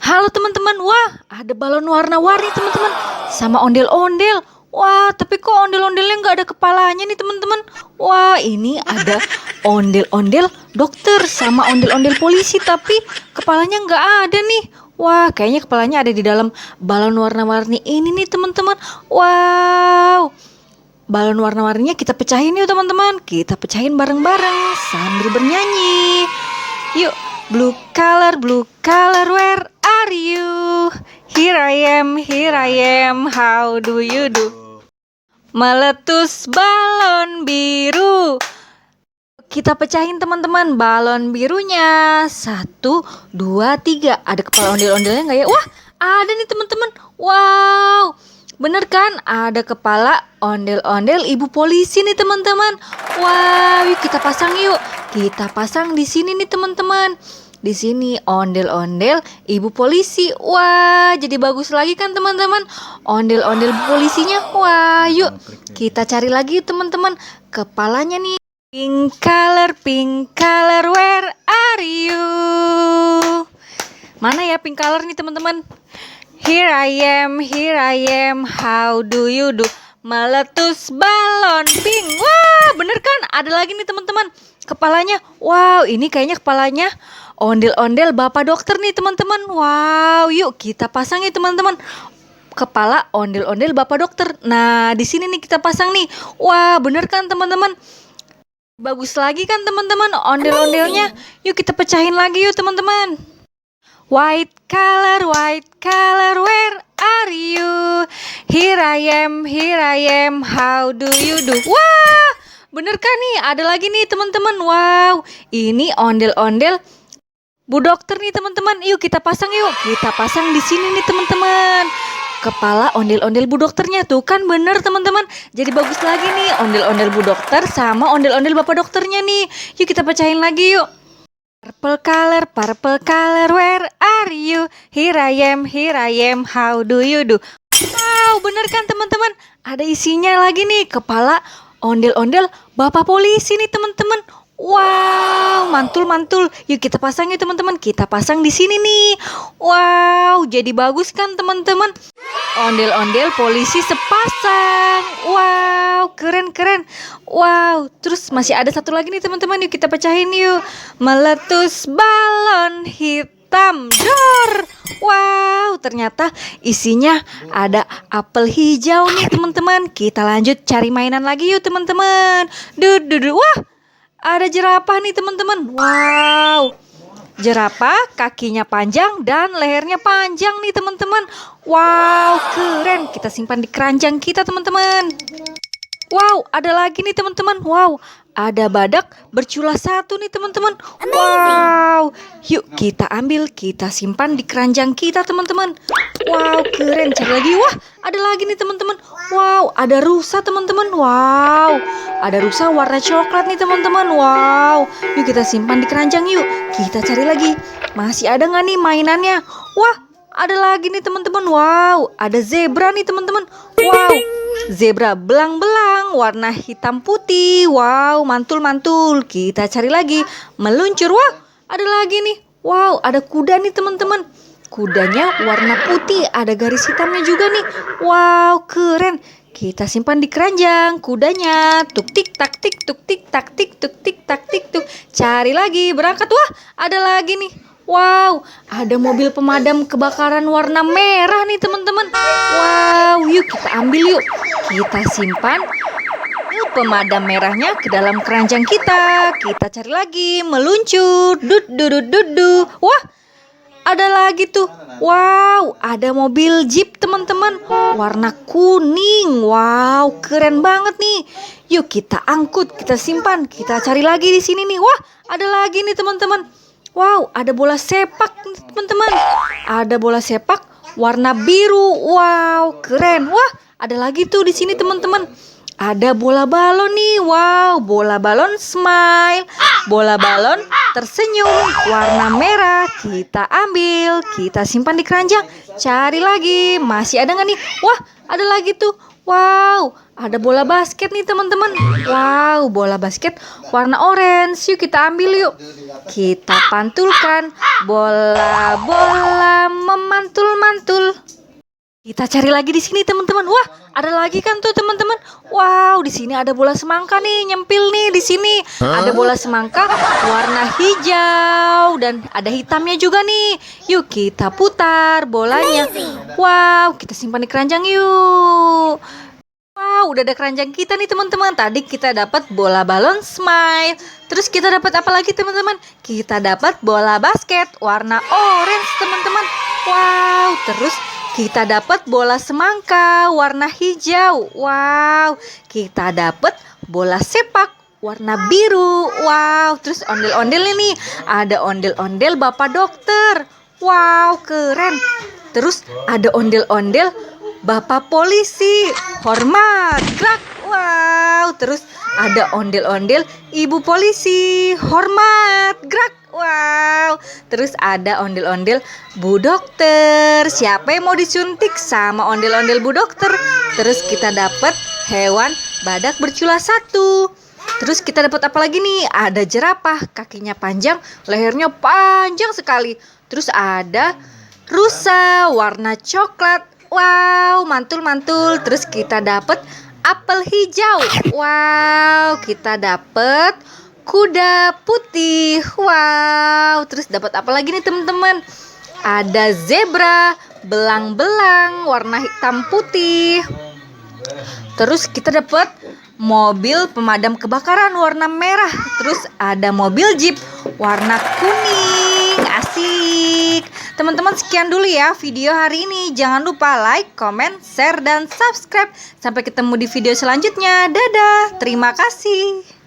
Halo teman-teman, wah ada balon warna-warni teman-teman, sama ondel-ondel. Wah, tapi kok ondel-ondelnya nggak ada kepalanya nih teman-teman. Wah, ini ada ondel-ondel dokter sama ondel-ondel polisi, tapi kepalanya nggak ada nih. Wah, kayaknya kepalanya ada di dalam balon warna-warni ini nih teman-teman. Wow, balon warna-warninya kita pecahin yuk teman-teman. Kita pecahin bareng-bareng sambil bernyanyi. Yuk, blue color, where are you? Here I am, how do you do? Meletus balon biru. Kita pecahin teman-teman balon birunya. 1, 2, 3. Ada kepala ondel-ondelnya nggak ya? Wah, ada nih teman-teman. Wow, bener kan? Ada kepala ondel-ondel ibu polisi nih teman-teman. Wow, yuk kita pasang yuk. Kita pasang di sini nih teman-teman. Di sini ondel-ondel ibu polisi. Wah, jadi bagus lagi kan teman-teman? Ondel-ondel ibu polisinya. Wah, yuk kita cari lagi teman-teman kepalanya nih. Pink color, where are you? Mana ya pink color nih teman-teman? Here I am, how do you do? Meletus balon pink. Wah, bener kan? Ada lagi nih teman-teman kepalanya. Wow, ini kayaknya kepalanya ondel-ondel bapak dokter nih teman-teman. Wow, yuk kita pasang ya teman-teman. Kepala ondel-ondel bapak dokter. Nah, di sini nih kita pasang nih. Wah, bener kan teman-teman? Bagus lagi kan teman-teman ondel-ondelnya. Yuk kita pecahin lagi yuk teman-teman. White color, where are you? Here I am, how do you do? Wah, bener kan nih? Ada lagi nih teman-teman. Wow, ini ondel-ondel Bu Dokter nih teman-teman. Yuk kita pasang yuk. Kita pasang di sini nih teman-teman. Kepala ondel-ondel Bu Dokternya tuh kan bener teman-teman. Jadi bagus lagi nih ondel-ondel Bu Dokter sama ondel-ondel Bapak Dokternya nih. Yuk kita pecahin lagi yuk. Purple color, where are you? Here I am, how do you do? Wow, bener kan teman-teman? Ada isinya lagi nih kepala ondel-ondel Bapak Polisi nih teman-teman. Wow, mantul. Yuk kita pasang ya teman-teman. Kita pasang di sini nih. Wow, jadi bagus kan teman-teman? Ondel-ondel polisi sepasang. Wow, keren. Wow, terus masih ada satu lagi nih teman-teman. Yuk kita pecahin yuk. Meletus balon hitam. Dor. Wow, ternyata isinya ada apel hijau nih teman-teman. Kita lanjut cari mainan lagi yuk teman-teman. Wah, ada jerapah nih teman-teman. Wow, jerapah kakinya panjang dan lehernya panjang nih teman-teman. Wow, keren. Kita simpan di keranjang kita teman-teman. Wow, ada lagi nih teman-teman. Wow, ada badak bercula 1 nih teman-teman. Wow, yuk kita ambil, kita simpan di keranjang kita teman-teman. Wow, keren. Cari lagi. Wah, ada lagi nih teman-teman. Wow, ada rusa teman-teman. Wow, ada rusa warna coklat nih teman-teman. Wow, yuk kita simpan di keranjang yuk. Kita cari lagi. Masih ada nggak nih mainannya? Wah, ada lagi nih teman-teman. Wow, ada zebra nih teman-teman. Wow, zebra belang-belang warna hitam putih. Wow, mantul. Kita cari lagi. Meluncur. Wah, ada lagi nih. Wow, ada kuda nih teman-teman. Kudanya warna putih, ada garis hitamnya juga nih. Wow, keren. Kita simpan di keranjang kudanya. Tuk tik tak tik, tuk tik tak tik, tuk tik tak tik tuk. Cari lagi, berangkat. Wah, ada lagi nih. Wow, ada mobil pemadam kebakaran warna merah nih teman-teman. Wow, yuk kita ambil yuk. Kita simpan pemadam merahnya ke dalam keranjang kita. Kita cari lagi, meluncur. Wah, ada lagi tuh. Wow, ada mobil jeep teman-teman warna kuning. Wow, keren banget nih. Yuk kita angkut, kita simpan, kita cari lagi di sini nih. Wah, ada lagi nih teman-teman. Wow, ada bola sepak nih teman-teman. Ada bola sepak warna biru. Wow, keren. Wah, ada lagi tuh di sini teman-teman. Ada bola balon nih. Wow, bola balon smile. Bola balon tersenyum warna merah. Kita ambil, kita simpan di keranjang. Cari lagi. Masih ada nggak nih? Wah, ada lagi tuh. Wow, ada bola basket nih teman-teman. Wow, bola basket warna orange. Yuk kita ambil yuk. Kita pantulkan. Bola-bola Kita cari lagi di sini teman-teman. Wah, ada lagi kan tuh teman-teman. Wow, di sini ada bola semangka nih, nyempil nih di sini. Ada bola semangka warna hijau dan ada hitamnya juga nih. Yuk kita putar bolanya. Wow, kita simpan di keranjang yuk. Wow, udah ada keranjang kita nih teman-teman. Tadi kita dapat bola balon smile. Terus kita dapat apa lagi teman-teman? Kita dapat bola basket warna orange teman-teman. Wow, terus kita dapat bola semangka warna hijau. Wow, kita dapat bola sepak warna biru. Wow, terus ondel-ondel ini ada ondel-ondel Bapak Dokter. Wow, keren. Terus ada ondel-ondel Bapak Polisi. Hormat, gerak. Wow, terus ada ondel-ondel Ibu Polisi. Hormat, gerak. Wow, terus ada ondel-ondel Bu Dokter. Siapa yang mau disuntik sama ondel-ondel Bu Dokter? Terus kita dapat hewan badak bercula 1. Terus kita dapat apa lagi nih? Ada jerapah, kakinya panjang, lehernya panjang sekali. Terus ada rusa warna coklat. Wow, mantul-mantul. Terus kita dapat apel hijau. Wow, kita dapat kuda putih. Wow, terus dapat apa lagi nih teman-teman? Ada zebra, belang-belang warna hitam putih. Terus kita dapat mobil pemadam kebakaran warna merah. Terus ada mobil jeep warna kuning. Asik. Teman-teman, sekian dulu ya video hari ini. Jangan lupa like, comment, share, dan subscribe. Sampai ketemu di video selanjutnya. Dadah. Terima kasih.